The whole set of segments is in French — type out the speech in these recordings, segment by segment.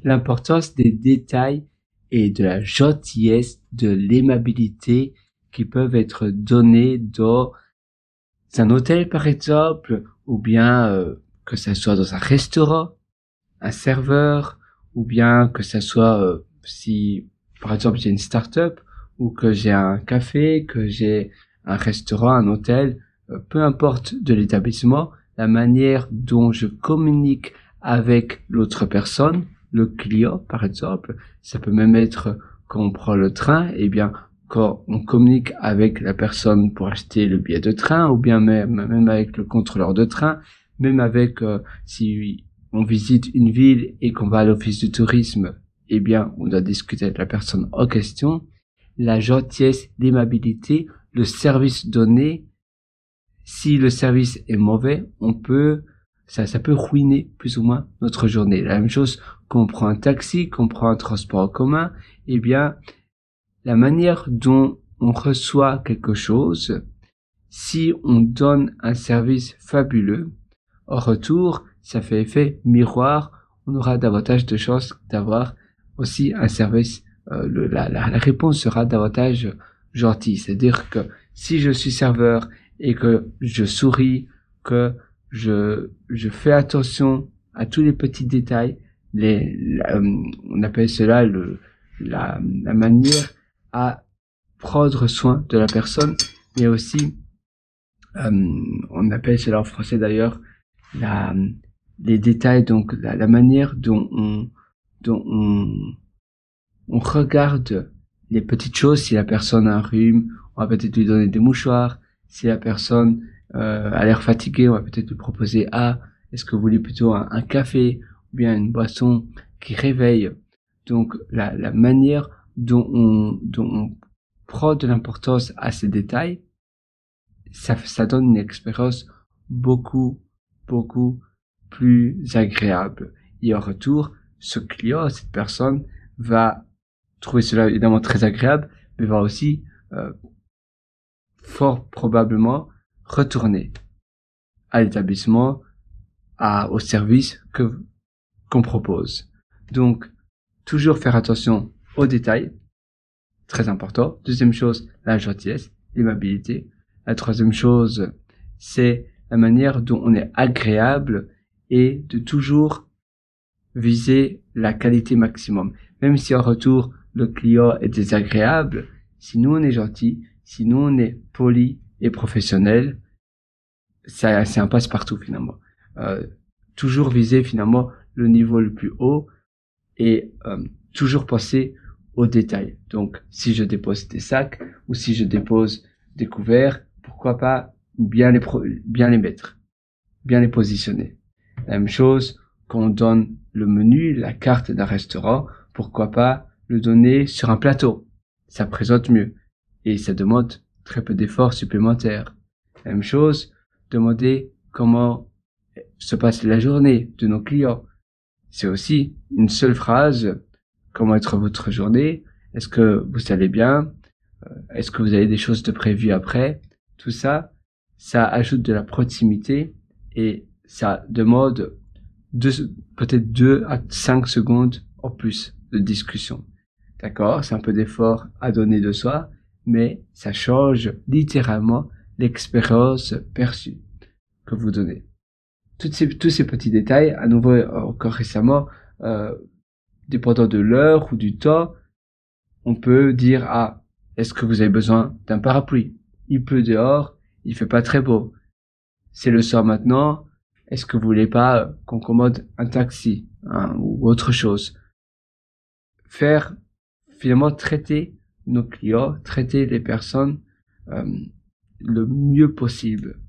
l'importance des détails et de la gentillesse, de l'aimabilité qui peuvent être donnés dans un hôtel par exemple, ou bien que ça soit dans un restaurant, un serveur, ou bien que ça soit si par exemple j'ai une start-up, ou que j'ai un café, que j'ai un restaurant, un hôtel, peu importe de l'établissement, la manière dont je communique avec l'autre personne, le client par exemple, ça peut même être quand on prend le train, eh bien quand on communique avec la personne pour acheter le billet de train, ou bien même avec le contrôleur de train, même avec si on visite une ville et qu'on va à l'office du tourisme, eh bien on doit discuter avec la personne en question, la gentillesse, l'aimabilité, le service donné. Si le service est mauvais, ça peut ruiner plus ou moins notre journée. La même chose qu'on prend un taxi, qu'on prend un transport en commun, eh bien, la manière dont on reçoit quelque chose, si on donne un service fabuleux, en retour, ça fait effet miroir, on aura davantage de chances d'avoir aussi un service, la réponse sera davantage gentille. C'est-à-dire que si je suis serveur et que je souris, que je fais attention à tous les petits détails, on appelle cela la manière à prendre soin de la personne, mais aussi, on appelle cela en français d'ailleurs, les détails, donc la manière dont on regarde les petites choses. Si la personne a un rhume, on va peut-être lui donner des mouchoirs. Si la personne a l'air fatiguée, on va peut-être lui proposer est-ce que vous voulez plutôt un café ou bien une boisson qui réveille. Donc la manière dont on prend de l'importance à ces détails, ça donne une expérience beaucoup plus agréable. Et en retour, ce client, cette personne, va trouver cela évidemment très agréable, mais va aussi fort probablement retourner à l'établissement, au service qu'on propose. Donc, toujours faire attention aux détails, très important. Deuxième chose, la gentillesse, l'aimabilité. La troisième chose, c'est la manière dont on est agréable et de toujours viser la qualité maximum. Même si en retour, le client est désagréable, si nous on est gentil, si nous on est poli et professionnel, c'est un passe-partout finalement. Toujours viser finalement le niveau le plus haut et toujours penser aux détails. Donc, si je dépose des sacs ou si je dépose des couverts, pourquoi pas bien les mettre, bien les positionner. La même chose, quand on donne le menu, la carte d'un restaurant, pourquoi pas le donner sur un plateau. Ça présente mieux et ça demande très peu d'efforts supplémentaires. La même chose, demander comment se passe la journée de nos clients. C'est aussi une seule phrase. Comment être votre journée? Est-ce que vous allez bien? Est-ce que vous avez des choses de prévues après? Tout ça, ça ajoute de la proximité et ça demande peut-être 2 à 5 secondes en plus de discussion. D'accord? C'est un peu d'effort à donner de soi, mais ça change littéralement l'expérience perçue que vous donnez. Tous ces petits détails, à nouveau encore récemment, dépendant de l'heure ou du temps, on peut dire est-ce que vous avez besoin d'un parapluie? Il pleut dehors, il fait pas très beau. C'est le soir maintenant. Est-ce que vous voulez pas qu'on commande un taxi ou autre chose? Finalement traiter nos clients, traiter les personnes le mieux possible,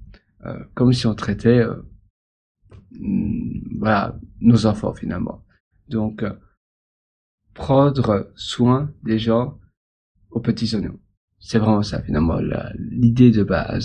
comme si on traitait nos enfants finalement. Donc prendre soin des gens aux petits oignons. C'est vraiment ça finalement l'idée de base.